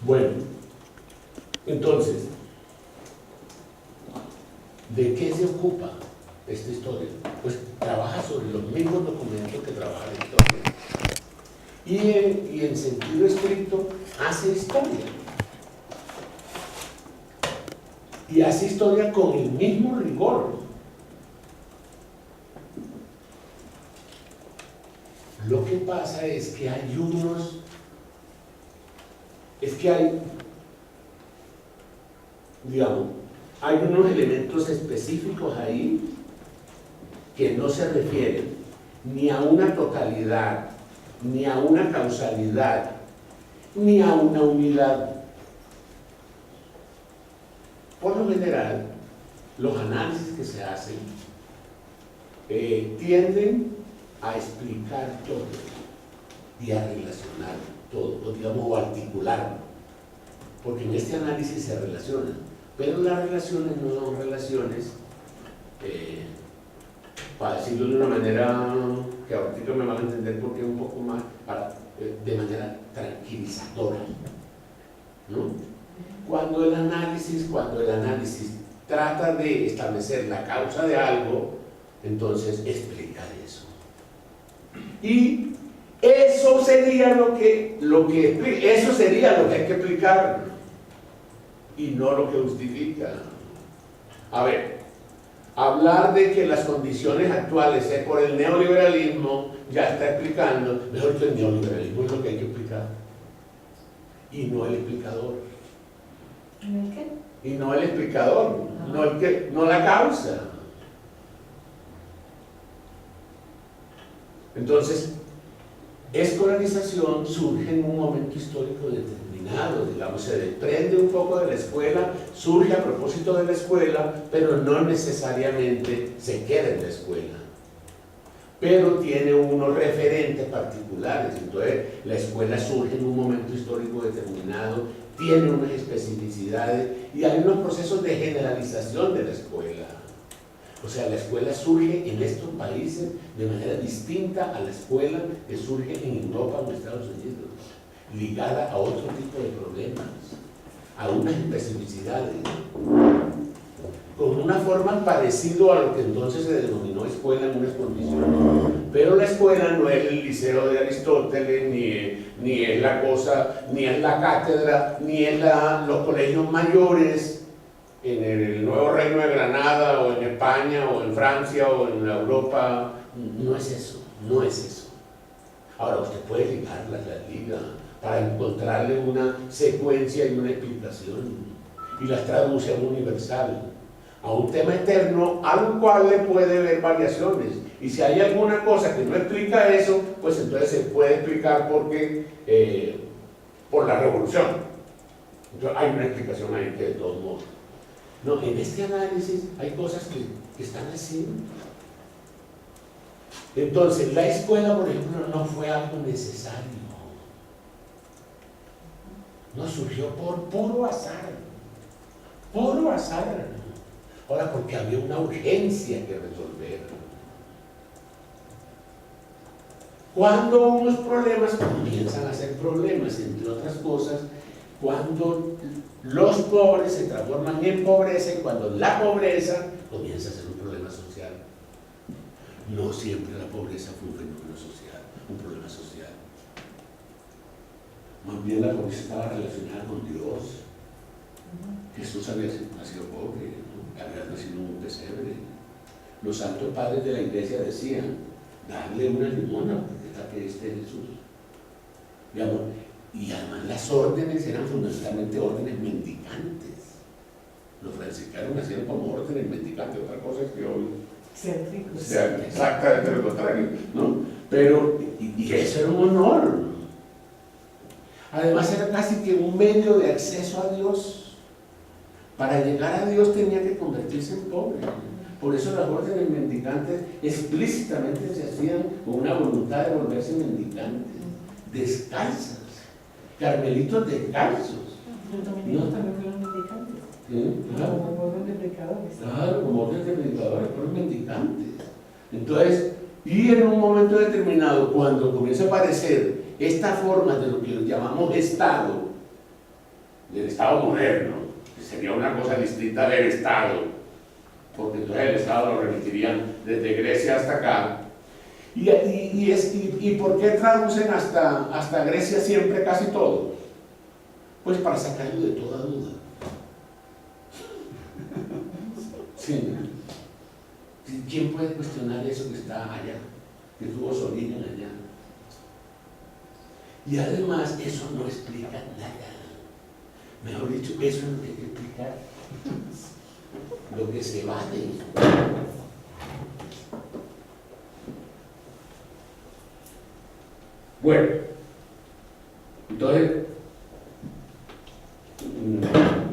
Bueno, entonces, ¿de qué se ocupa esta historia? Pues trabaja sobre los mismos documentos que trabaja la historia. Y en sentido estricto, hace historia. Y hace historia con el mismo rigor. Lo que pasa es que hay hay unos elementos específicos ahí que no se refieren ni a una totalidad, ni a una causalidad, ni a una unidad. Por lo general, los análisis que se hacen tienden a explicar todo y a relacionar todo, o a articularlo, porque en este análisis se relaciona, pero las relaciones no son relaciones, para decirlo de una manera que ahorita me van a entender porque es un poco más, de manera tranquilizadora, ¿no? Cuando el análisis trata de establecer la causa de algo, entonces explica eso. Y eso sería lo que hay que explicar y no lo que justifica. A ver, hablar de que las condiciones actuales es por el neoliberalismo ya está explicando, mejor que el neoliberalismo es lo que hay que explicar y no el explicador. ¿El qué? Y no el explicador, no la causa. Entonces, escolarización surge en un momento histórico determinado, digamos, se desprende un poco de la escuela, surge a propósito de la escuela, pero no necesariamente se queda en la escuela. Pero tiene unos referentes particulares, entonces la escuela surge en un momento histórico determinado, tiene unas especificidades y hay unos procesos de generalización de la escuela. O sea, la escuela surge en estos países de manera distinta a la escuela que surge en Europa o en Estados Unidos, ligada a otro tipo de problemas, a unas especificidades, con una forma parecida a lo que entonces se denominó escuela en unas condiciones. Pero la escuela no es el liceo de Aristóteles, ni es la cosa, ni es la cátedra, ni es los colegios mayores en el Nuevo Reino de Granada, o en España, o en Francia, o en Europa. No es eso, no es eso. Ahora, usted puede ligarlas, las liga, para encontrarle una secuencia y una explicación, y las traduce a un universal, a un tema eterno, al cual le puede ver variaciones. Y si hay alguna cosa que no explica eso, pues entonces se puede explicar por la revolución. Entonces hay una explicación ahí que de todos modos. No, en este análisis hay cosas que están así. Entonces, la escuela, por ejemplo, no fue algo necesario. No surgió por puro azar. Puro azar. Ahora, porque había una urgencia que resolver. Cuando unos problemas comienzan a ser problemas, entre otras cosas, cuando los pobres se transforman en pobreza y cuando la pobreza comienza a ser un problema social. No siempre la pobreza fue un fenómeno social, un problema social. Más bien la pobreza estaba relacionada con Dios. Jesús había nacido pobre, ¿no? Había nacido en un pesebre. Los santos padres de la iglesia decían, darle una limona, porque está que este Jesús. Digamos, y además las órdenes eran fundamentalmente órdenes mendicantes. Los franciscanos nacieron como órdenes mendicantes, otra cosa es que hoy sea exactamente lo contrario, ¿no? Pero, y eso era un honor. Además era casi que un medio de acceso a Dios. Para llegar a Dios tenía que convertirse en pobre. Por eso las órdenes mendicantes explícitamente se hacían con una voluntad de volverse mendicantes, descalzas. Carmelitos descalzos. Los dominicos también fueron mendicantes. Claro. Como orden de predicadores. Claro, como orden de predicadores, fueron mendicantes. Entonces, y en un momento determinado, cuando comienza a aparecer esta forma de lo que llamamos Estado, del Estado moderno, que sería una cosa distinta del Estado, porque entonces el Estado lo remitirían desde Grecia hasta acá. ¿Y por qué traducen hasta Grecia siempre casi todo? Pues para sacarlo de toda duda. Sí. ¿Quién puede cuestionar eso que está allá? Que tuvo su origen allá. Y además eso no explica nada. Mejor dicho, eso es lo que hay que explicar. Lo que se va de eso. Bueno, entonces,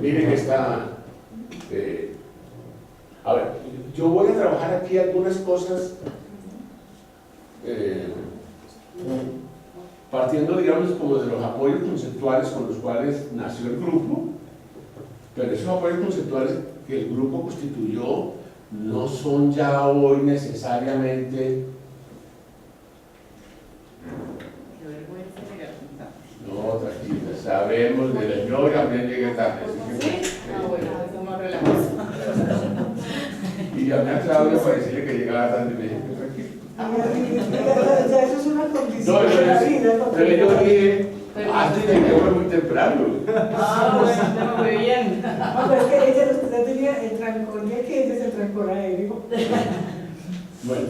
miren esta... a ver, yo voy a trabajar aquí algunas cosas partiendo, digamos, como de los apoyos conceptuales con los cuales nació el grupo, pero esos apoyos conceptuales que el grupo constituyó no son ya hoy necesariamente... No, tranquila, sabemos de la... Yo también llegué tarde. ¿Sí? Ah, bueno, eso más relajado. Y llamé a Claudia para decirle que llegaba tarde y me dije que tranquilo. Ya eso es una condición No, de la vida. pero yo dije, antes de que fue muy temprano. Ah, bueno, muy bien. No, pero es que ella tenía el trancón de que ella es el trancón aéreo. Bueno,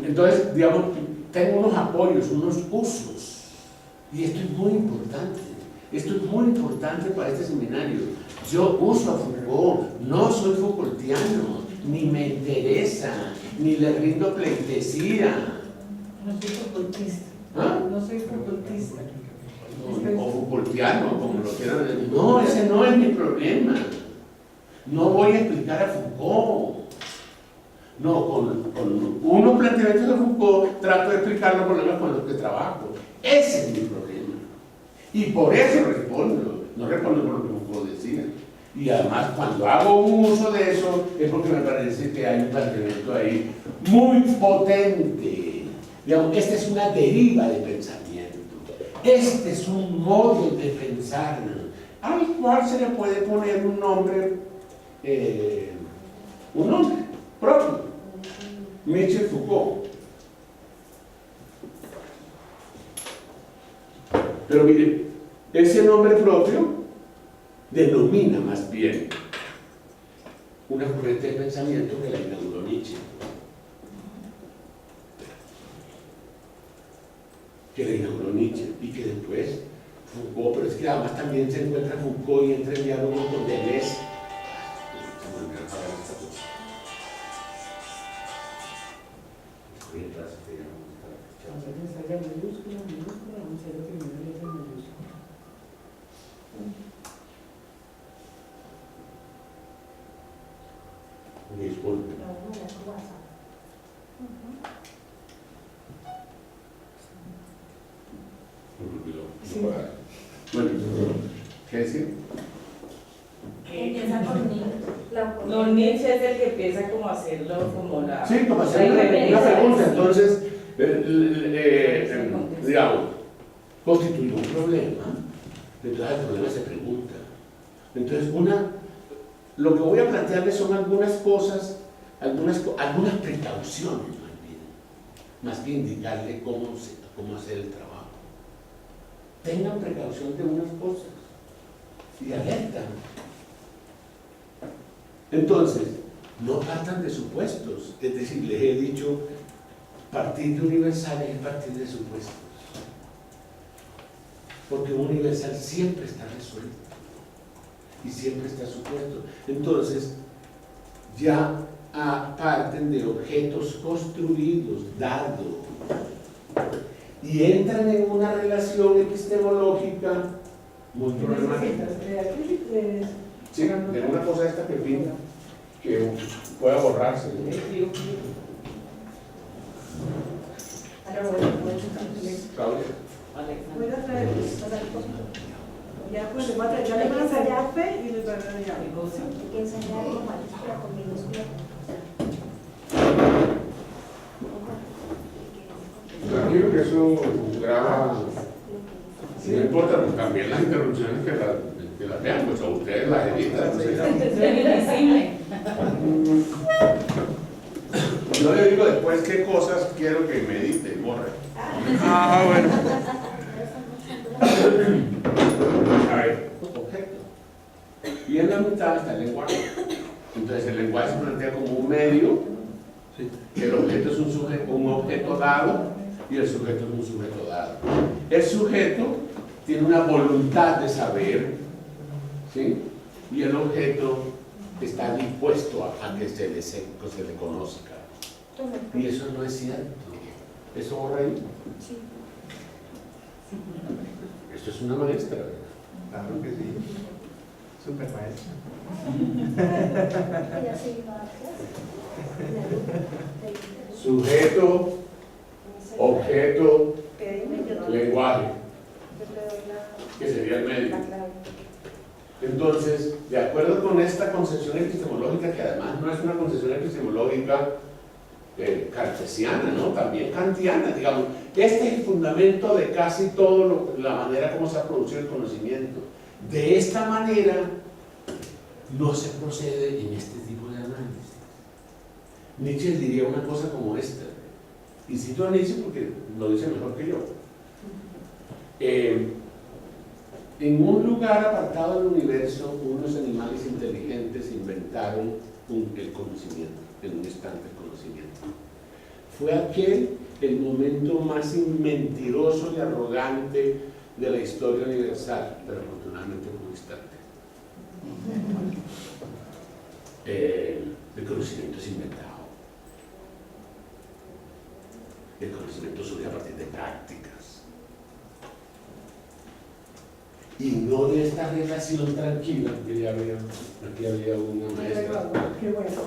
entonces, digamos, tengo unos apoyos, unos usos, y esto es muy importante. Esto es muy importante para este seminario. Yo uso a Foucault, no soy Foucaultiano, ni me interesa, ni le rindo pleitesía. No soy Foucaultista. ¿Ah? No soy Foucaultista. O Foucaultiano, como lo quieran decir. No, ese no es mi problema. No voy a explicar a Foucault. No, con unos planteamientos de Foucault trato de explicar los problemas con los que trabajo. Ese es mi problema. Y por eso respondo, no respondo por lo que Foucault decía. Y además, cuando hago un uso de eso, es porque me parece que hay un planteamiento ahí muy potente. Digamos, esta es una deriva de pensamiento. Este es un modo de pensar al cual se le puede poner un nombre propio. Michel Foucault. Pero miren, ese nombre propio denomina más bien una corriente de pensamiento que la inauguró Nietzsche. Y que después Foucault, pero es que además también se encuentra Foucault y entra en diálogo con Deleuze. Disculpe. Bueno, ¿qué decir? Empieza con Nietzsche. No, Nietzsche es el que empieza como a hacerlo como la... Sí, como hacer una pregunta. Entonces, digamos, constituyó un problema. Entonces el problema se pregunta. Entonces, lo que voy a plantearles son algunas cosas, algunas precauciones más que indicarle cómo hacer el trabajo. Tengan precaución de unas cosas y alertan. Entonces, no partan de supuestos, es decir, les he dicho, partir de universales es partir de supuestos, porque un universal siempre está resuelto y siempre está supuesto. Entonces, ya parten de objetos construidos, dados, y entran en una relación epistemológica muy problemática. Sí, de una cosa esta que pinta, que pueda borrarse. Claudia. Voy a traer ya pues le voy a traer, ya le van a ensayar fe y les van a dar ya. Hay que ensayar con mayúscula, con minúscula. Tranquilo que eso graba No importa, pues también las interrupciones que las vean, pues a ustedes las editan. No sé. Yo le digo después qué cosas quiero que medite y borre. Ah, bueno. A ver, objeto. Y en la mitad está el lenguaje. Entonces el lenguaje se plantea como un medio, que el objeto es un objeto dado y el sujeto es un sujeto dado. El sujeto tiene una voluntad de saber, ¿sí? Y el objeto está dispuesto a que se le conozca. Y eso no es cierto. ¿Eso borra ahí? Sí. Esto es una maestra, ¿verdad? Claro que sí. Super maestra. Ella se iba a clase. Sujeto, objeto, lenguaje, que sería el medio. Entonces, de acuerdo con esta concepción epistemológica, que además no es una concepción epistemológica cartesiana, ¿no? También kantiana, digamos. Este es el fundamento de casi todo la manera como se ha producido el conocimiento. De esta manera no se procede en este tipo de análisis. Nietzsche diría una cosa como esta, y cito a Nietzsche porque lo dice mejor que yo. En un lugar apartado del universo, unos animales inteligentes inventaron el conocimiento, en un instante el conocimiento. Fue aquel el momento más mentiroso y arrogante de la historia universal, pero afortunadamente fue un instante. El conocimiento es inventado. El conocimiento surge a partir de prácticas. Y no de esta relación tranquila, que aquí había una maestra. Qué bueno.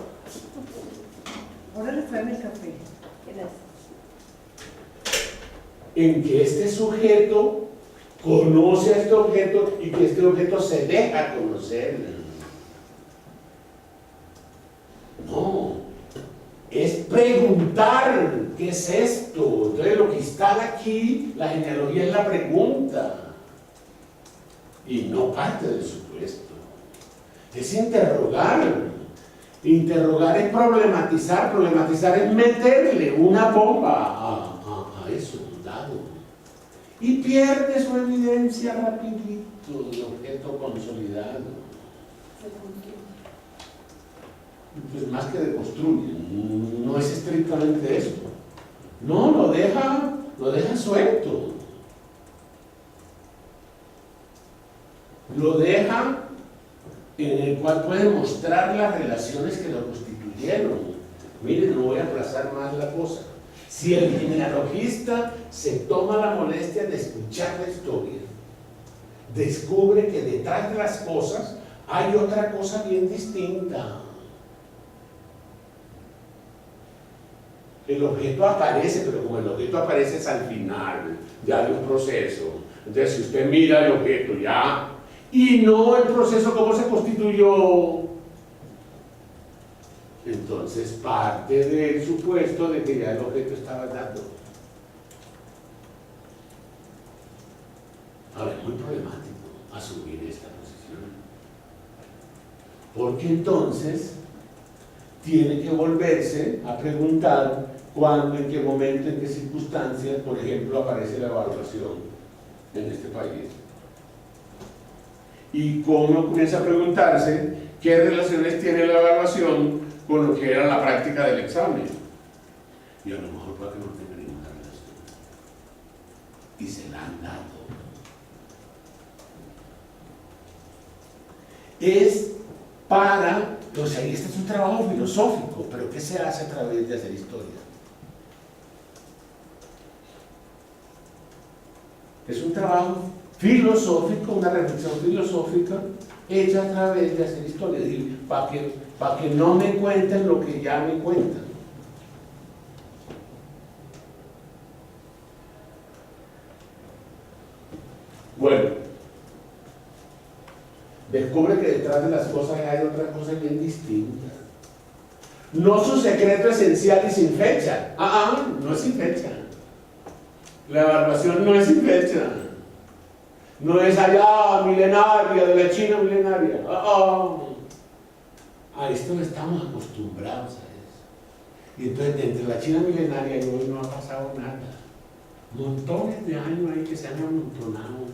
Ahora les traen el café. En que este sujeto conoce a este objeto y que este objeto se deja conocer. No, es preguntar qué es esto. Entonces lo que está aquí, la genealogía es la pregunta y no parte del supuesto. Es interrogar. Interrogar es problematizar, problematizar es meterle una bomba a eso, dado. Y pierde su evidencia rapidito de objeto consolidado. Pues más que deconstruye, no es estrictamente eso. No, lo deja suelto. Lo deja en el cual puede mostrar las relaciones que lo constituyeron. Miren, no voy a aplazar más la cosa. Si el genealogista se toma la molestia de escuchar la historia, descubre que detrás de las cosas hay otra cosa bien distinta. El objeto aparece, pero como el objeto aparece es al final ya de un proceso. Entonces, si usted mira el objeto ya, y no el proceso cómo se constituyó, entonces parte del supuesto de que ya el objeto estaba dado. Ahora, es muy problemático asumir esta posición, porque entonces tiene que volverse a preguntar cuándo, en qué momento, en qué circunstancias, por ejemplo, aparece la evaluación en este país. Y cómo comienza a preguntarse qué relaciones tiene la evaluación con lo que era la práctica del examen. Y a lo mejor puede que no tenga ninguna relación. Y se la han dado. Es para, o sea, este es un trabajo filosófico, pero ¿qué se hace a través de hacer historia? Es un trabajo filosófico, una reflexión filosófica hecha a través de hacer historia, es decir, para que no me cuenten lo que ya me cuentan. Bueno, descubre que detrás de las cosas hay otra cosa bien distinta. No su secreto esencial y sin fecha. No es sin fecha. La evaluación no es sin fecha. No es allá milenaria, de la China milenaria. A esto no estamos acostumbrados a eso. Y entonces, entre la China milenaria y hoy no ha pasado nada. Montones de años ahí que se han amontonado.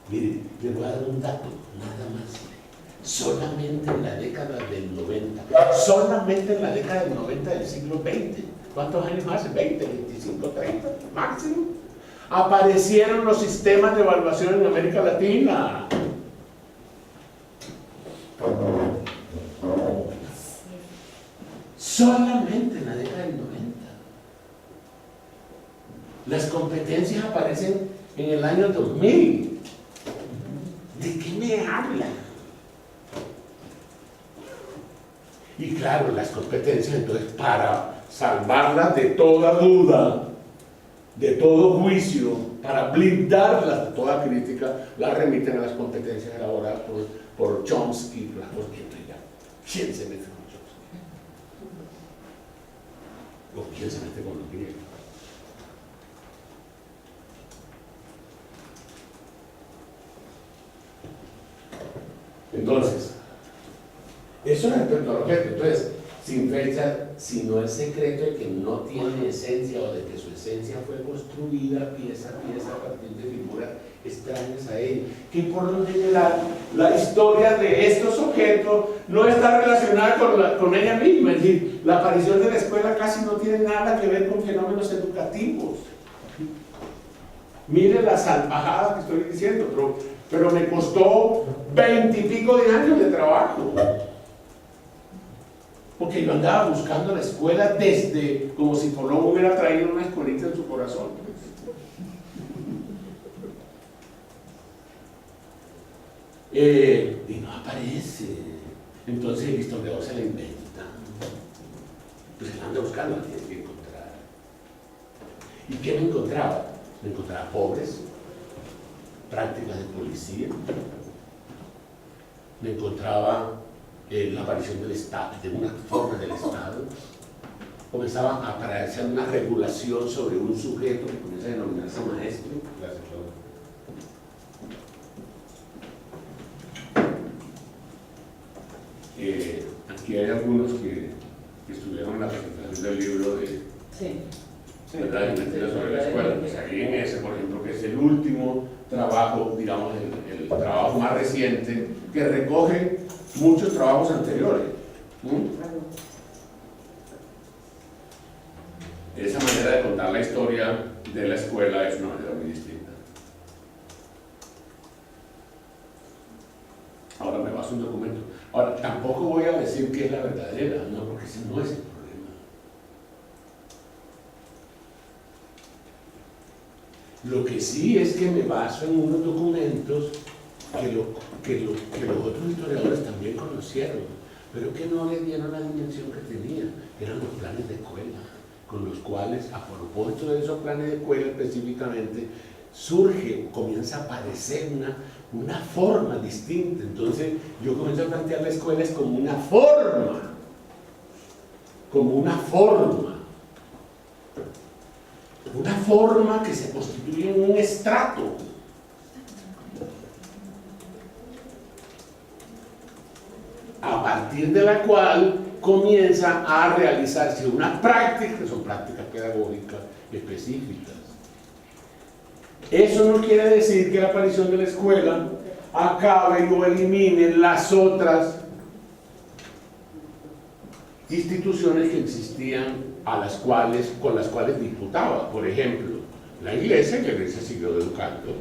Mire, les voy a dar un dato, nada más. Solamente en la década del 90, solamente en la década del 90 del siglo XX, ¿cuántos años hace? 20, 25, 30, máximo. Aparecieron los sistemas de evaluación en América Latina. Solamente en la década del 90. Las competencias aparecen en el año 2000. ¿De qué me hablan? Y claro, las competencias, entonces, para salvarlas de toda duda, de todo juicio, para blindarlas de toda crítica, las remiten a las competencias elaboradas por Chomsky. ¿Quién se mete con Chomsky? ¿O quién se mete con los griegos? Entonces, eso es respecto al objeto. Entonces, sin fecha, sino el secreto de que no tiene esencia o de que su esencia fue construida pieza a pieza a partir de figuras extrañas a él. Que por lo general, la historia de estos objetos no está relacionada con ella misma. Es decir, la aparición de la escuela casi no tiene nada que ver con fenómenos educativos. Mire la salvajada que estoy diciendo, pero me costó 20 y pico de años de trabajo. Porque yo andaba buscando la escuela desde, como si Colón hubiera traído una escuelita en su corazón. Y no aparece. Entonces el historiador se la inventa. Pues él anda buscando, la tiene que encontrar. ¿Y qué me encontraba? Me encontraba pobres, prácticas de policía. Me encontraba la aparición del Estado, de una forma del Estado. Comenzaba a aparecer una regulación sobre un sujeto que comienza a denominarse maestro. Gracias, aquí hay algunos que estuvieron en la presentación del libro de Verdad y Mentira sobre la escuela. Pues ahí en ese, por ejemplo, que es el último trabajo, digamos, el trabajo más reciente, que recoge muchos trabajos anteriores. Esa manera de contar la historia de la escuela es una manera muy distinta. Ahora me baso un documento. Ahora, tampoco voy a decir que es la verdadera, no, porque ese no es el problema. Lo que sí es que me baso en unos documentos que los otros historiadores también conocieron, pero que no le dieron la dimensión que tenía. Eran los planes de escuela, con los cuales, a propósito de esos planes de escuela específicamente, comienza a aparecer una forma distinta. Entonces yo comienzo a plantear la escuela es como una forma que se constituye en un estrato. A partir de la cual comienza a realizarse una práctica, que son prácticas pedagógicas específicas. Eso no quiere decir que la aparición de la escuela acabe o elimine las otras instituciones que existían con las cuales disputaba. Por ejemplo, la iglesia siguió educando,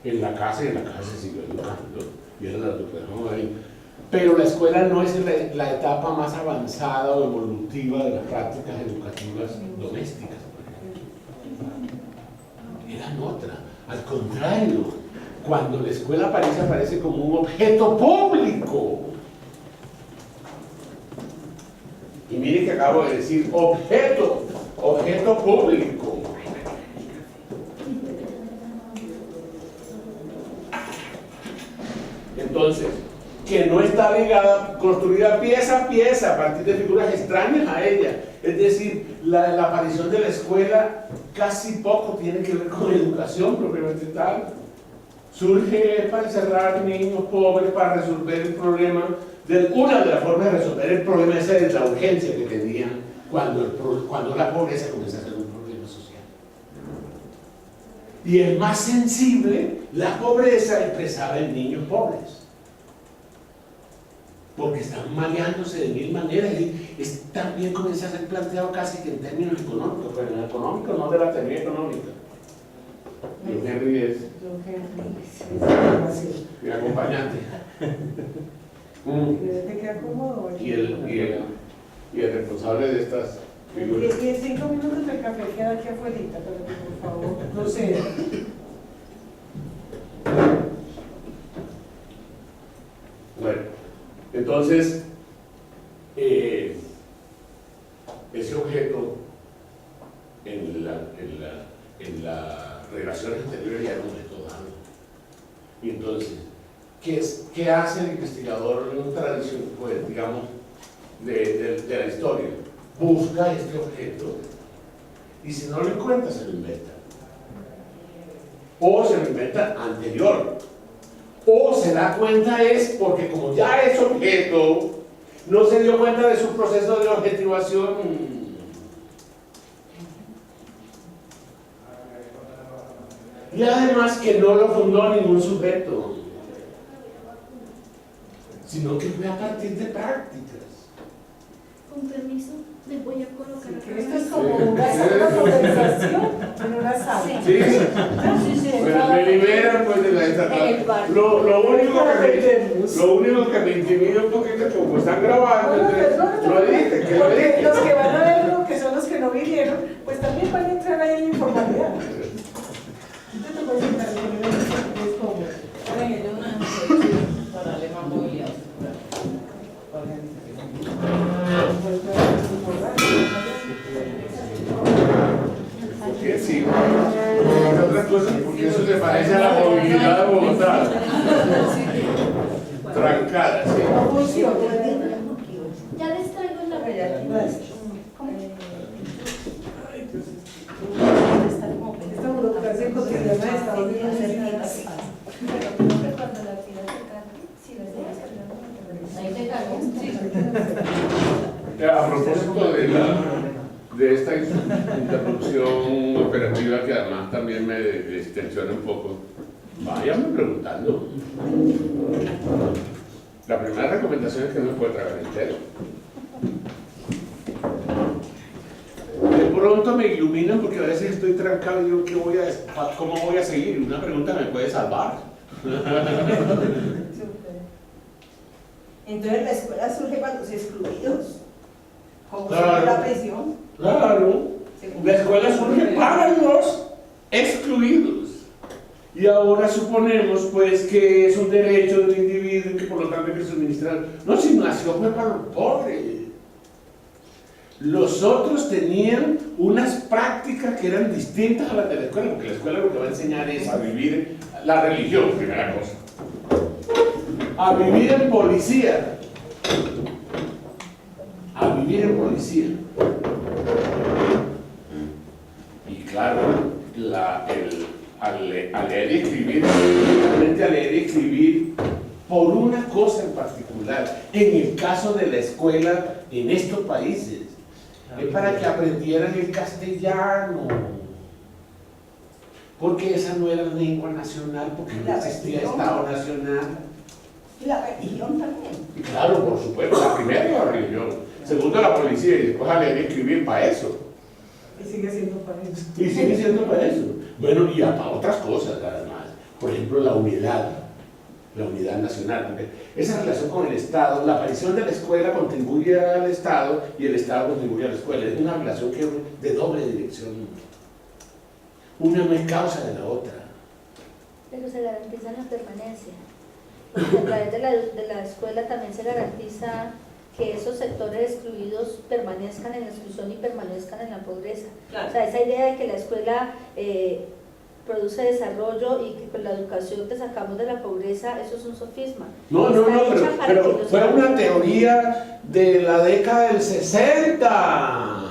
en la casa se siguió educando, y era la educación ahí. Pero la escuela no es la etapa más avanzada o evolutiva de las prácticas educativas domésticas, por ejemplo. Eran otra. Al contrario, cuando la escuela aparece como un objeto público. Y mire que acabo de decir objeto público. Entonces, que no está ligada, construida pieza a pieza a partir de figuras extrañas a ella. Es decir, la aparición de la escuela casi poco tiene que ver con educación propiamente tal. Surge para encerrar niños pobres, para resolver el problema. Una de las formas de resolver el problema esa es la urgencia que tenían cuando la pobreza comienza a ser un problema social. Y es más sensible la pobreza expresada en niños pobres, porque están maleándose de mil maneras y también comienza a ser planteado casi que en términos económicos, pero en el económico, no de la teoría económica. Don Henry es mi acompañante. ¿De qué acomodo? Y el responsable de estas figuras. Y en 5 minutos el café queda aquí afuera, pero por favor, no sé. Bueno, entonces, ese objeto en la relación anterior ya era un objeto dado. Y entonces, ¿qué hace el investigador en una tradición, pues, digamos, de la historia? Busca este objeto y si no lo encuentra, se lo inventa. O se lo inventa anterior. O se da cuenta es porque como ya es objeto, no se dio cuenta de su proceso de objetivación. Y además que no lo fundó ningún sujeto, sino que fue a partir de prácticas. Con permiso, me voy a colocar acá. Esto es como una conversación en una sala. Sí, Sí, pero me liberan pues de la estatal. Lo único que me intimida un poquito es como están grabando, lo editen, que lo porque editen. los que van a verlo, que son los que no vinieron, pues también van a entrar ahí en la informalidad. Yo te voy a sentar, es como. Para darle más movilidad. Porque sí, otras cosas, porque eso se parece a la movilidad de Bogotá. Trancada, sí. No funciona. Ya les traigo la relativa. Esta burocracia cotidiana de Estados Unidos es Pero creo que cuando la pidas se cargue, si la sigues cargando, Ahí te cargo. A propósito de esta interrupción operativa que además también me distensiona un poco, váyanme preguntando. La primera recomendación es que no me puede tragar entero. De pronto me iluminan porque a veces estoy trancado y digo, ¿cómo voy a seguir? Una pregunta me puede salvar. Entonces la escuela surge para los excluidos, como Claro. surge la prisión. Claro, la escuela surge para los excluidos. Y ahora suponemos pues que es un derecho del individuo y que por lo tanto hay que suministrar. No, si nació fue para los pobres. Los otros tenían unas prácticas que eran distintas a las de la escuela, porque la escuela lo que va a enseñar es a vivir la religión, primera cosa. A vivir en policía. A vivir en policía. Y claro, al leer y escribir, realmente a leer y escribir por una cosa en particular, en el caso de la escuela en estos países, es para que aprendieran el castellano, porque esa no era lengua nacional, porque no existía Estado nacional. Y la religión también. Y claro, por supuesto, la primera es la religión, segundo la policía y después a leer y escribir para eso. Y sigue siendo para eso. Y sigue siendo para eso. Bueno, y para otras cosas además. Por ejemplo, la unidad nacional. Porque esa relación con el Estado, la aparición de la escuela contribuye al Estado y el Estado contribuye a la escuela. Es una relación que de doble dirección. Una no es causa de la otra. Pero se garantiza la permanencia. Porque a través de la escuela también se garantiza que esos sectores excluidos permanezcan en la exclusión y permanezcan en la pobreza. Claro. O sea, esa idea de que la escuela produce desarrollo y que con la educación te sacamos de la pobreza, eso es un sofisma. No, Está hecha para pero que los fue una adultos- teoría de la década del 60.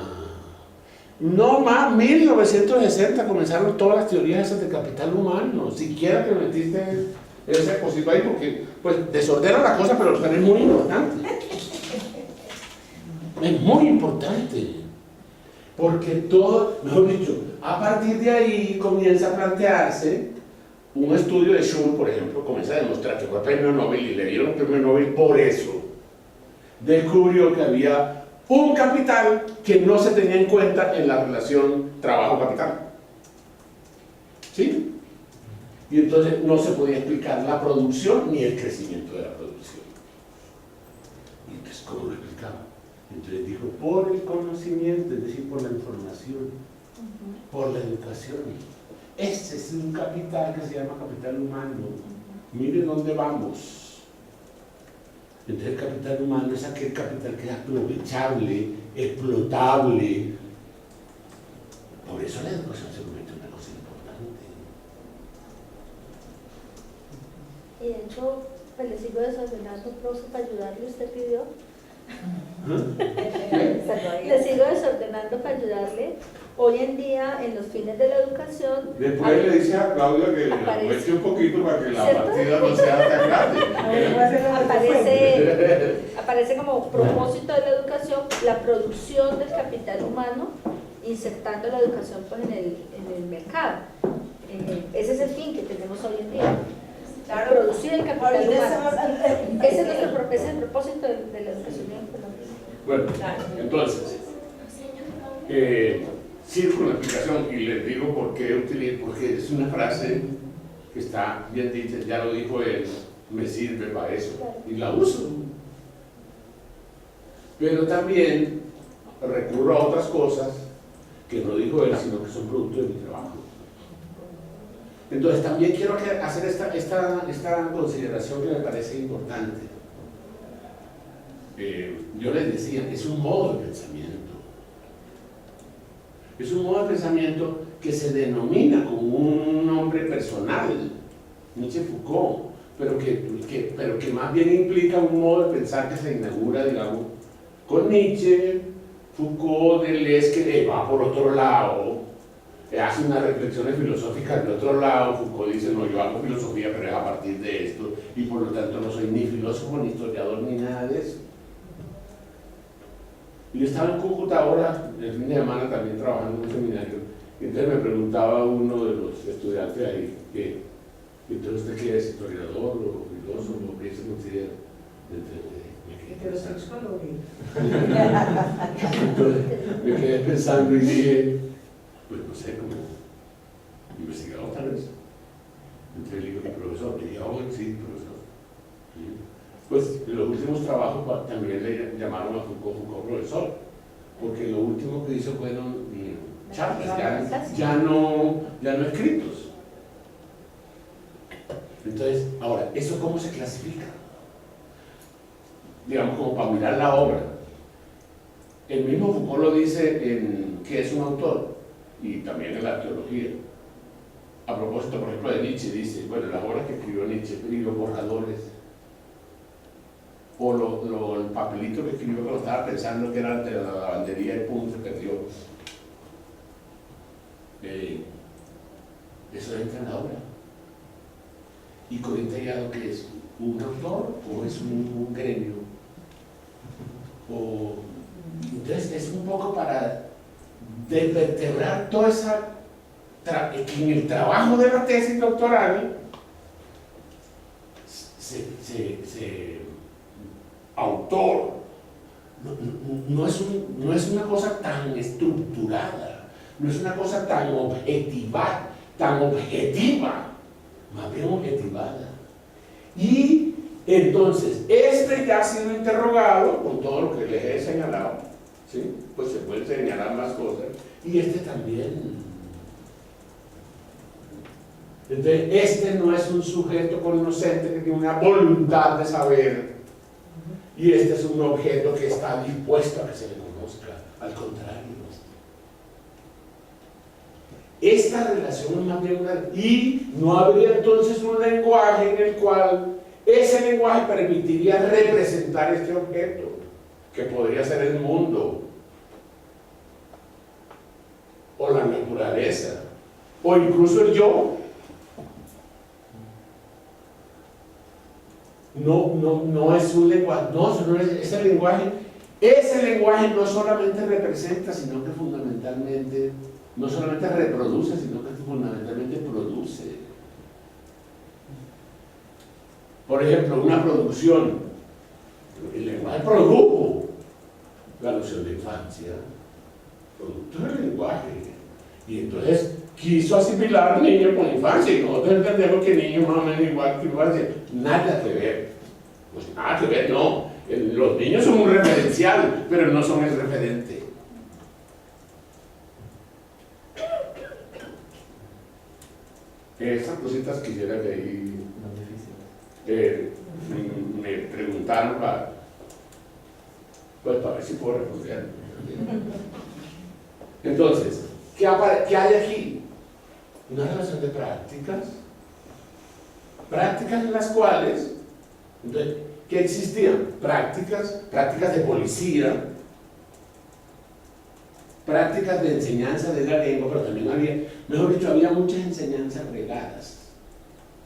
No más, 1960 comenzaron todas las teorías esas de capital humano. Siquiera te metiste ese cosito ahí porque pues desordena la cosa, pero es muy importante. Es muy importante. Porque todo, mejor dicho, a partir de ahí comienza a plantearse un estudio de Schur, por ejemplo, comienza a demostrar que fue premio Nobel y le dieron el premio Nobel por eso. Descubrió que había un capital que no se tenía en cuenta en la relación trabajo-capital. ¿Sí? Y entonces no se podía explicar la producción ni el crecimiento de la producción. Y entonces, ¿cómo lo explicaba? Entonces dijo, por el conocimiento, es decir, por la información, por la educación. Ese es un capital que se llama capital humano. Miren dónde vamos. Entonces el capital humano es aquel capital que es aprovechable, explotable. Por eso la educación se convierte en una cosa importante. Y de hecho, pues le sigo desordenando un proceso para ayudarle, usted pidió. Le sigo desordenando para ayudarle. Hoy en día, en los fines de la educación... Después le dice a Claudia que le eche un poquito para que la ¿cierto? partida no sea tan grande. Aparece como propósito de la educación la producción del capital humano, insertando la educación pues, en el mercado. Ese es el fin que tenemos hoy en día. Claro. Producir el capital Ahorita humano. estamos- Ese es el propósito de la educación en Colombia. Bueno, entonces, sigo con la explicación y les digo por qué utilizo, porque es una frase que está bien dicha, ya lo dijo él, me sirve para eso y la uso. Pero también recurro a otras cosas que no dijo él, sino que son producto de mi trabajo. Entonces también quiero hacer esta consideración que me parece importante. Yo les decía, es un modo de pensamiento. Es un modo de pensamiento que se denomina como un nombre personal, Nietzsche Foucault, pero que más bien implica un modo de pensar que se inaugura, digamos, con Nietzsche. Foucault, Deleuze, que va por otro lado, hace unas reflexiones filosóficas de otro lado. Foucault dice, no, yo hago filosofía, pero es a partir de esto, y por lo tanto no soy ni filósofo, ni historiador, ni nada de eso. Y yo estaba en Cúcuta ahora, el fin de semana también trabajando en un seminario, y entonces me preguntaba uno de los estudiantes ahí, que entonces usted qué es, historiador o filósofo, qué se considera. Entonces me quedé pensando y dije, pues no sé, como investigador tal vez. Entonces le digo, mi profesor, le dije, oh, sí, profesor. Sí. Pues en los últimos trabajos también le llamaron a Foucault profesor, porque lo último que hizo fueron charlas, ya no escritos. Entonces, ahora, ¿eso cómo se clasifica? Digamos, como para mirar la obra. El mismo Foucault lo dice en que es un autor, y también en la teología. A propósito, por ejemplo, de Nietzsche, dice, bueno, las obras que escribió Nietzsche, y los borradores, o el papelito que escribió cuando estaba pensando que era de la lavandería y pum, se perdió. Eso entra en la obra. ¿Y Corintellado qué es? ¿Un autor o es un gremio? Entonces es un poco para desvertebrar toda esa que en el trabajo de la tesis doctoral autor no es una cosa tan estructurada, no es una cosa tan objetiva, más bien objetivada. Y entonces, ya ha sido interrogado con todo lo que les he señalado, ¿sí? Pues se pueden señalar más cosas, y también. Entonces, no es un sujeto cognoscente que tiene una voluntad de saber, y es un objeto que está dispuesto a que se le conozca, al contrario. Esta relación es más bien y no habría entonces un lenguaje en el cual ese lenguaje permitiría representar este objeto, que podría ser el mundo. o la naturaleza, o incluso el yo. No es un lenguaje, no, eso no es, ese lenguaje no solamente representa, sino que fundamentalmente, no solamente reproduce, sino que fundamentalmente produce. Por ejemplo, una producción, el lenguaje produjo la noción de infancia, producto del lenguaje, y entonces quiso asimilar niño con infancia, y nosotros entendemos que niño más o menos igual que infancia, nada que ver, pues nada que ver, no, los niños son un referencial, pero no son el referente. Esas cositas quisiera que ahí me preguntaron para ver si puedo responder. Entonces, ¿qué hay aquí? Una relación de prácticas en las cuales, entonces, ¿qué existían? Prácticas de policía, prácticas de enseñanza de la lengua, pero también había, mejor dicho, había muchas enseñanzas regadas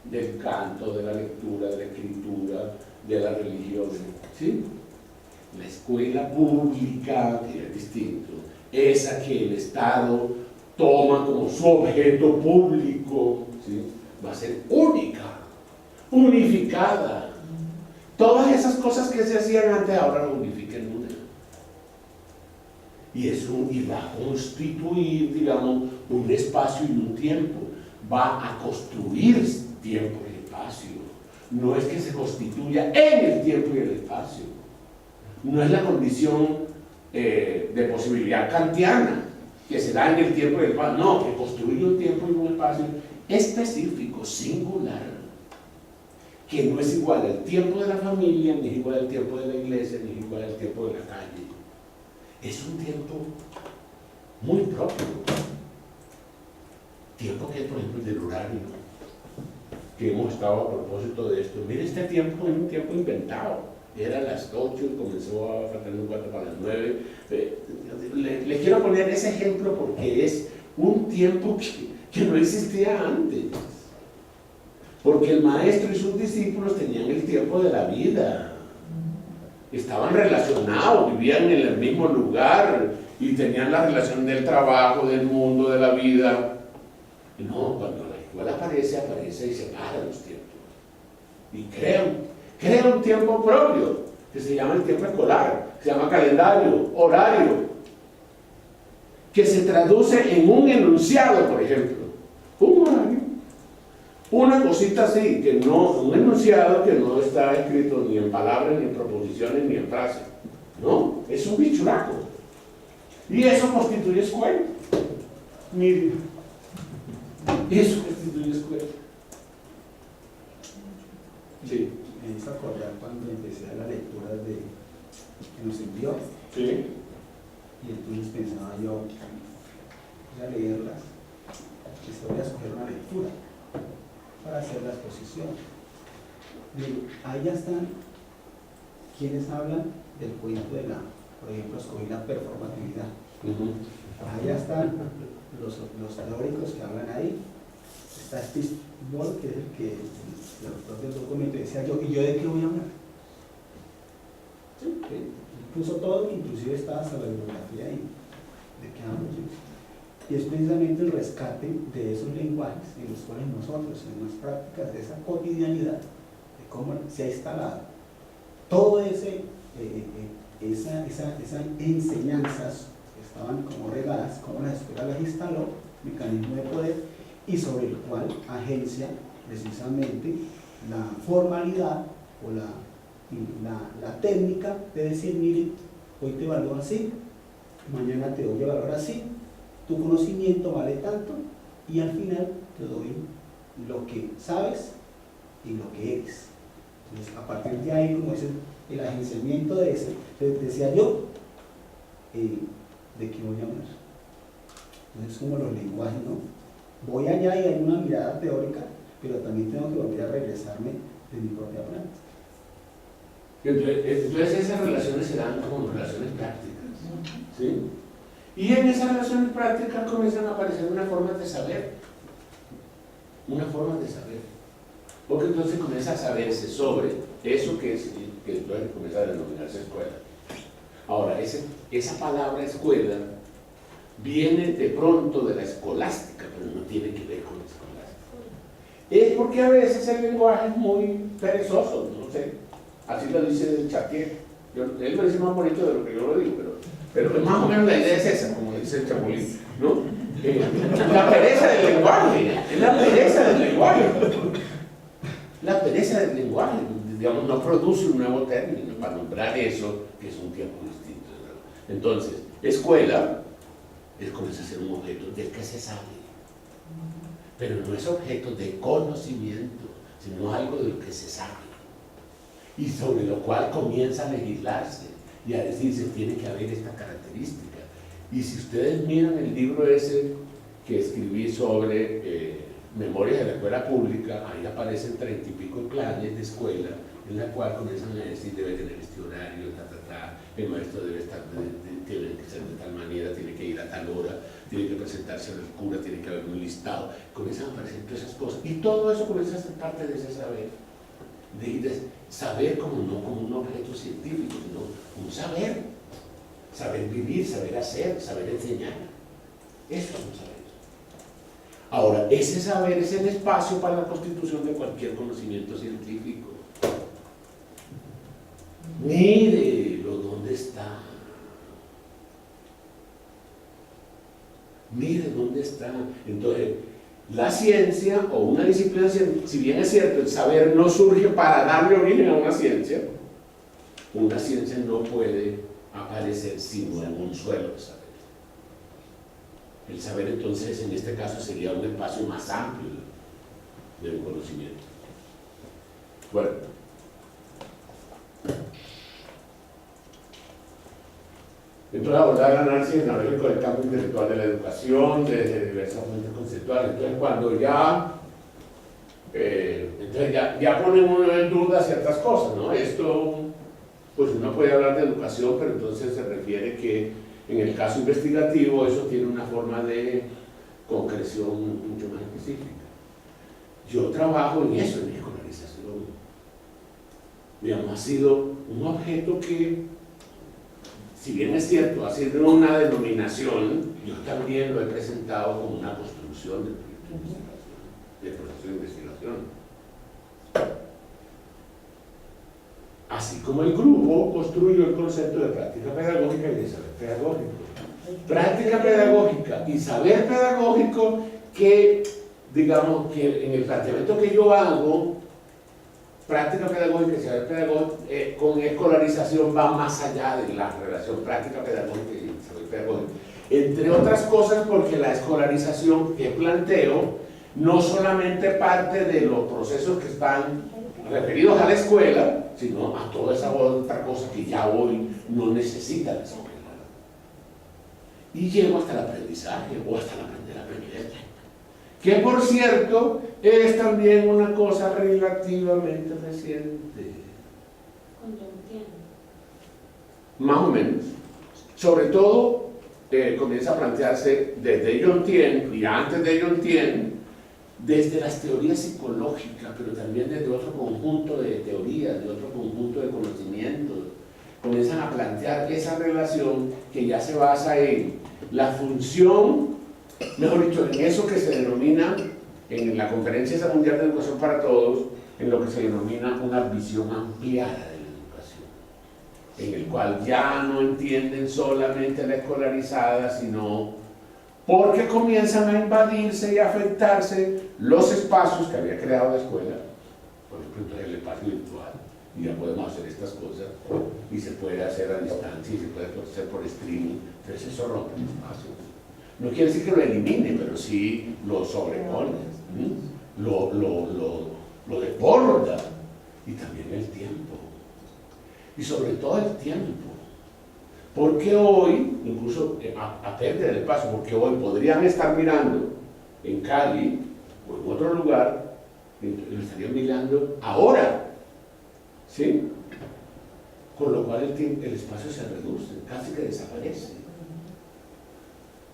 del canto, de la lectura, de la escritura, de la religión, ¿sí? La escuela pública, que es distinto, esa que el Estado toma como su objeto público, ¿sí? Va a ser única, unificada. Todas esas cosas que se hacían antes ahora lo unifican en una. Y va a constituir, digamos, un espacio y un tiempo. Va a construir tiempo y espacio. No es que se constituya en el tiempo y el espacio. No es la condición de posibilidad kantiana, que se da en el tiempo y el espacio. No, que construye un tiempo y un espacio específico, singular, que no es igual al tiempo de la familia, ni es igual al tiempo de la iglesia, ni es igual al tiempo de la calle. Es un tiempo muy propio. Tiempo que es, por ejemplo, el del horario, que hemos estado a propósito de esto. Mire, este tiempo es un tiempo inventado. Era a las 8 y comenzó a faltar un cuarto para las 9. Le quiero poner ese ejemplo porque es un tiempo que no existía antes. Porque el maestro y sus discípulos tenían el tiempo de la vida. Estaban relacionados, vivían en el mismo lugar y tenían la relación del trabajo, del mundo, de la vida. No, cuando la escuela aparece y separa los tiempos. Y crea un tiempo propio, que se llama el tiempo escolar, se llama calendario, horario, que se traduce en un enunciado, por ejemplo. Un horario. Una cosita así, un enunciado que no está escrito ni en palabras, ni en proposiciones, ni en frases. No, es un bichuraco. Y eso constituye escuela. Mire, eso constituye escuela. Sí. Me hizo acordar cuando empecé a la lectura que nos envió. Sí. Y entonces pensaba yo, voy a leerlas, y voy a escoger una lectura para hacer la exposición. Ahí ya están quienes hablan del cuento de por ejemplo, escogí la performatividad. Ahí ya están los teóricos que hablan ahí. Está Steve Ball, que es el autor del documento, y decía yo, ¿y yo de qué voy a hablar? ¿Sí? Puso todo, inclusive estaba hasta la bibliografía ahí, de qué hablo yo. Y es precisamente el rescate de esos lenguajes en los cuales nosotros, en las prácticas de esa cotidianidad, de cómo se ha instalado todo esas enseñanzas que estaban como regadas, cómo la escuela las instaló, mecanismo de poder, y sobre el cual agencia precisamente la formalidad o la técnica de decir, mire, hoy te valoro así, mañana te doy valor así, tu conocimiento vale tanto, y al final te doy lo que sabes y lo que eres. Entonces, a partir de ahí, como es el agenciamiento de ese, decía yo, ¿de qué voy a hablar? Entonces, como los lenguajes, ¿no? Voy allá y hay una mirada teórica, pero también tengo que volver a regresarme de mi propia práctica. Entonces esas relaciones se dan como relaciones prácticas, ¿sí? Y en esa relación práctica comienzan a aparecer unas formas de saber. Una forma de saber. Porque entonces comienza a saberse sobre eso que entonces comienza a denominarse escuela. Ahora, esa palabra escuela viene de pronto de la escolástica, pero no tiene que ver con la escolástica. Es porque a veces el lenguaje es muy perezoso, no sé. Así lo dice Chartier. Él lo dice más bonito de lo que yo lo digo, pero más o menos la idea es esa, como dice el Chapulín, ¿no? La pereza del lenguaje, es la pereza del lenguaje. La pereza del lenguaje, digamos, no produce un nuevo término para nombrar eso, que es un tiempo distinto, ¿no? Entonces, escuela comienza a ser un objeto del que se sabe, pero no es objeto de conocimiento, sino algo de lo que se sabe, y sobre lo cual comienza a legislarse y a decirse, tiene que haber esta característica. Y si ustedes miran el libro ese que escribí sobre Memorias de la Escuela Pública, ahí aparecen 30 y pico planes de escuela en la cual comienzan a decir, debe tener este horario, el maestro debe estar, tiene que ser de tal manera, tiene que ir a tal hora, tiene que presentarse al cura, tiene que haber un listado, comienzan a aparecer todas esas cosas, y todo eso comienza a ser parte de ese saber, de saber como no como un objeto científico, sino un saber vivir, saber hacer, saber enseñar. Eso es un saber. Ahora, ese saber es el espacio para la constitución de cualquier conocimiento científico. Mírelo, ¿dónde está? Mire dónde está. Entonces, la ciencia o una disciplina, si bien es cierto, el saber no surge para darle origen a una ciencia no puede aparecer sino en un suelo de saber. El saber entonces en este caso sería un espacio más amplio de un conocimiento. Bueno. Entonces abordar el análisis analógico del campo intelectual de la educación desde diversas fuentes conceptuales. Entonces cuando ya ponen uno en duda ciertas cosas, ¿no? Esto, pues uno puede hablar de educación, pero entonces se refiere que en el caso investigativo eso tiene una forma de concreción mucho más específica. Yo trabajo en eso, en escolarización. Digamos, ha sido un objeto que, si bien es cierto, ha sido una denominación, yo también lo he presentado como una construcción de proceso de investigación. Así como el grupo construyó el concepto de práctica pedagógica y de saber pedagógico. Práctica pedagógica y saber pedagógico que, digamos, que en el planteamiento que yo hago, práctica pedagógica y saber pedagógico con escolarización va más allá de la relación práctica pedagógica y saber pedagógico. Entre otras cosas porque la escolarización que planteo no solamente parte de los procesos que están referidos a la escuela, sino a toda esa otra cosa que ya hoy no necesita la escuela. Y llego hasta el aprendizaje o hasta el aprender, que por cierto es también una cosa relativamente reciente. Más o menos. Sobre todo comienza a plantearse desde John Tien y antes de John Tien, desde las teorías psicológicas, pero también desde otro conjunto de teorías, de otro conjunto de conocimientos, comienzan a plantear esa relación que ya se basa en la función, mejor dicho, en eso que se denomina en la Conferencia esa Mundial de Educación para Todos, en lo que se denomina una visión ampliada de la educación, en el cual ya no entienden solamente la escolarizada, sino porque comienzan a invadirse y a afectarse los espacios que había creado la escuela, por ejemplo, el espacio virtual, y ya podemos hacer estas cosas, y se puede hacer a distancia, y se puede hacer por streaming, entonces eso rompe el espacio. No quiere decir que lo elimine, pero sí lo sobrepone, lo desborda, y también el tiempo, y sobre todo el tiempo. Porque hoy, incluso a pérdida del espacio, porque hoy podrían estar mirando en Cali o en otro lugar, y lo estarían mirando ahora, ¿sí? Con lo cual el espacio se reduce, casi que desaparece.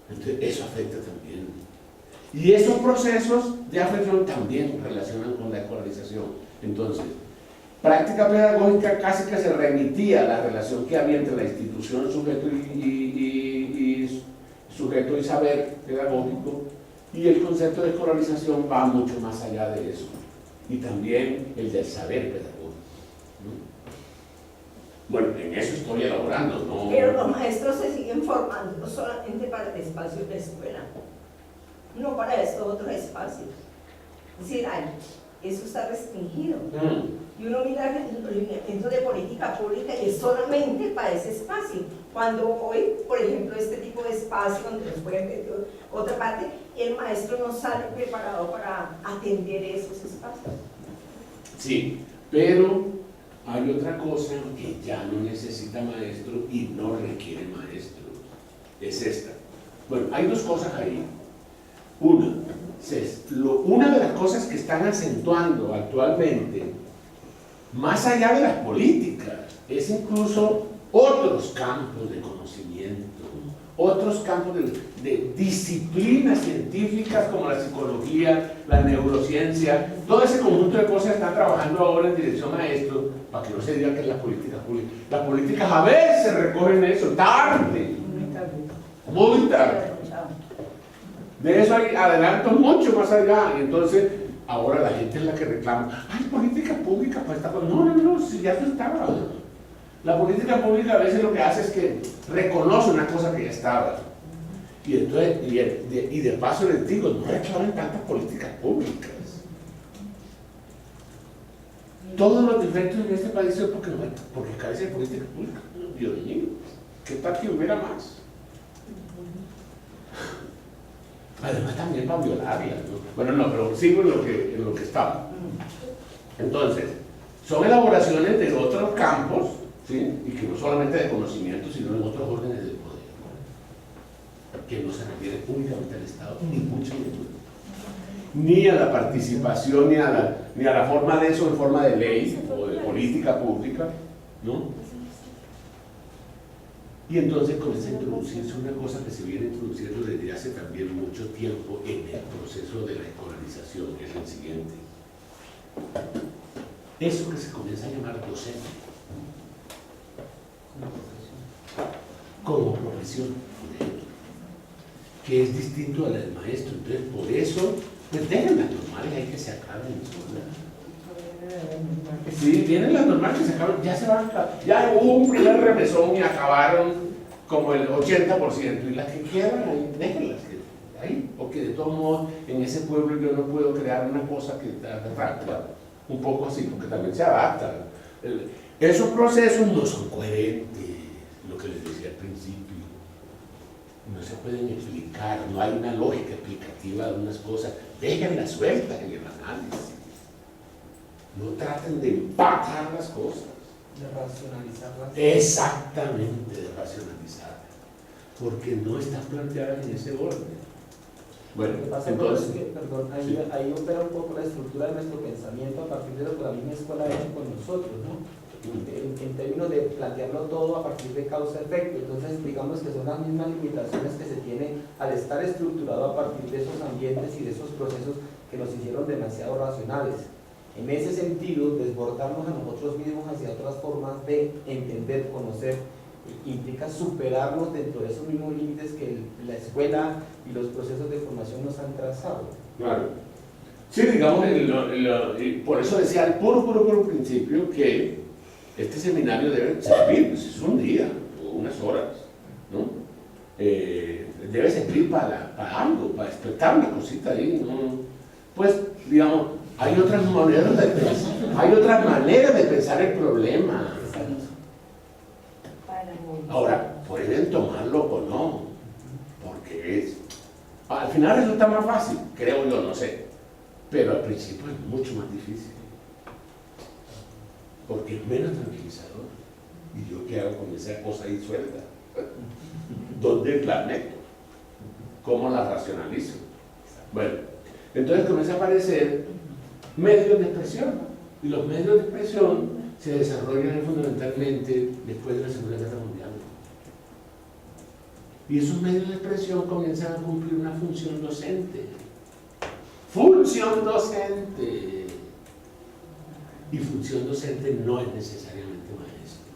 Entonces, eso afecta también. Y esos procesos de afección también relacionan con la escolarización. Entonces, práctica pedagógica casi que se remitía a la relación que había entre la institución, sujeto y saber pedagógico, y el concepto de escolarización va mucho más allá de eso. Y también el del saber pedagógico, ¿no? Bueno, en eso estoy elaborando, ¿no? Pero los maestros se siguen formando no solamente para el espacio de la escuela, no para estos otros espacios. Es decir, eso está restringido. Y uno mira los lineamientos de política pública y es solamente para ese espacio. Cuando hoy, por ejemplo, este tipo de espacio donde nos pueden meter otra parte, el maestro no sale preparado para atender esos espacios. Sí, pero hay otra cosa que ya no necesita maestro y no requiere maestros. Es esta. Bueno, hay dos cosas ahí. Una de las cosas que están acentuando actualmente, más allá de las políticas, es incluso otros campos de conocimiento, otros campos de disciplinas científicas como la psicología, la neurociencia, todo ese conjunto de cosas están trabajando ahora en dirección a esto, para que no se diga que es la política pública. Las políticas a veces recogen eso, tarde, muy tarde. De eso hay adelantos mucho más allá, y entonces ahora la gente es la que reclama, hay política pública para esta cosa. No, si ya eso estaba. La política pública a veces lo que hace es que reconoce una cosa que ya estaba. Y entonces, y de paso les digo, no reclamen tantas políticas públicas. Todos los defectos en este país son porque carece de política pública. Dios mío, ¿qué tal que hubiera más? Además también para violarlas, ¿no? Bueno, no, pero sigo en lo que estaba. Entonces, son elaboraciones de otros campos, ¿sí? Y que no solamente de conocimiento, sino en otros órdenes del poder, que no se refiere únicamente al Estado, ni mucho menos, ni a la participación, ni a la forma de eso en forma de ley o de política pública, ¿no? Y entonces comienza a introducirse una cosa que se viene introduciendo desde hace también mucho tiempo en el proceso de la escolarización, que es el siguiente. Eso que se comienza a llamar docente, como profesión, que es distinto a la del maestro. Entonces, por eso, pues dejen las normales ahí que se acaben solas. Sí, vienen las normales que se acaban, ya se van a acabar. Ya hubo un primer remesón y acabaron como el 80%, y las que quieran, ahí, déjenlas ahí, porque de todos modos en ese pueblo yo no puedo crear una cosa que adapta, un poco así, porque también se adapta. Esos procesos no son coherentes, lo que les decía al principio, no se pueden explicar, no hay una lógica explicativa de unas cosas, déjenlas sueltas en el análisis. No traten de empatar las cosas. De racionalizarlas. Exactamente, de racionalizar. Porque no están planteadas en ese orden. Bueno, Lo que pasa entonces, es que, perdón, ahí opera un poco la estructura de nuestro pensamiento a partir de lo que la misma escuela ha hecho con nosotros, ¿no? En términos de plantearlo todo a partir de causa-efecto. Entonces, digamos que son las mismas limitaciones que se tienen al estar estructurado a partir de esos ambientes y de esos procesos que nos hicieron demasiado racionales. En ese sentido, desbordarnos a nosotros mismos hacia otras formas de entender, conocer, implica superarnos dentro de esos mismos límites que la escuela y los procesos de formación nos han trazado. claro. Sí, digamos, por eso decía al puro principio que este seminario debe servir, pues es un día o unas horas, ¿no? Debe servir para algo, para despertar una cosita ahí, ¿no? Pues, digamos, hay otras maneras de pensar el problema. Ahora, pueden tomarlo o no, porque al final resulta más fácil, creo yo, no sé, pero al principio es mucho más difícil, porque es menos tranquilizador. ¿Y yo qué hago con esa cosa ahí suelta? ¿Dónde la meto? ¿Cómo la racionalizo? Bueno, entonces comienza a aparecer medios de expresión, y los medios de expresión se desarrollan fundamentalmente después de la Segunda Guerra Mundial. Y esos medios de expresión comienzan a cumplir una función docente. Función docente. Y función docente no es necesariamente maestro,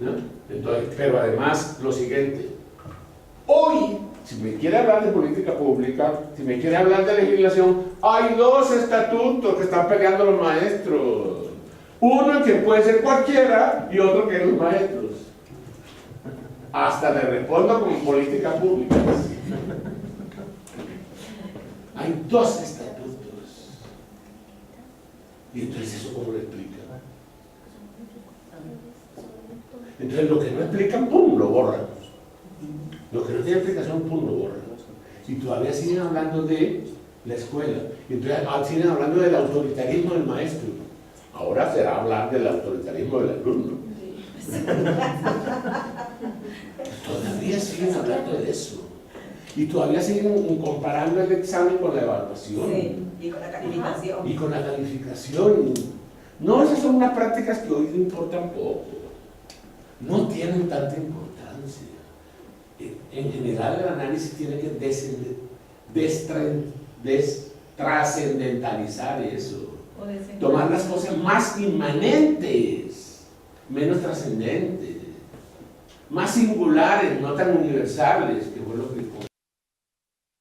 ¿no? Entonces, pero además, lo siguiente. Hoy, si me quiere hablar de política pública, si me quiere hablar de legislación, hay dos estatutos que están peleando los maestros. Uno que puede ser cualquiera y otro que es los maestros. Hasta le respondo con política pública. Hay dos estatutos. Y entonces, ¿eso cómo lo explica? Entonces, lo que no explican, ¡pum!, lo borran. Lo que no tiene explicación, ¡pum!, lo borran. Y todavía siguen hablando de la escuela. Y entonces siguen hablando del autoritarismo del maestro. Ahora será hablar del autoritarismo del alumno. Todavía siguen hablando de eso. Y todavía siguen comparando el examen con la evaluación. Sí, y con la calificación. Y con la calificación. No, esas son unas prácticas que hoy no importan poco. No tienen tanta importancia. En general, el análisis tiene que trascendentalizar eso. Tomar las cosas más inmanentes, menos trascendentes, más singulares, no tan universales, que fue lo que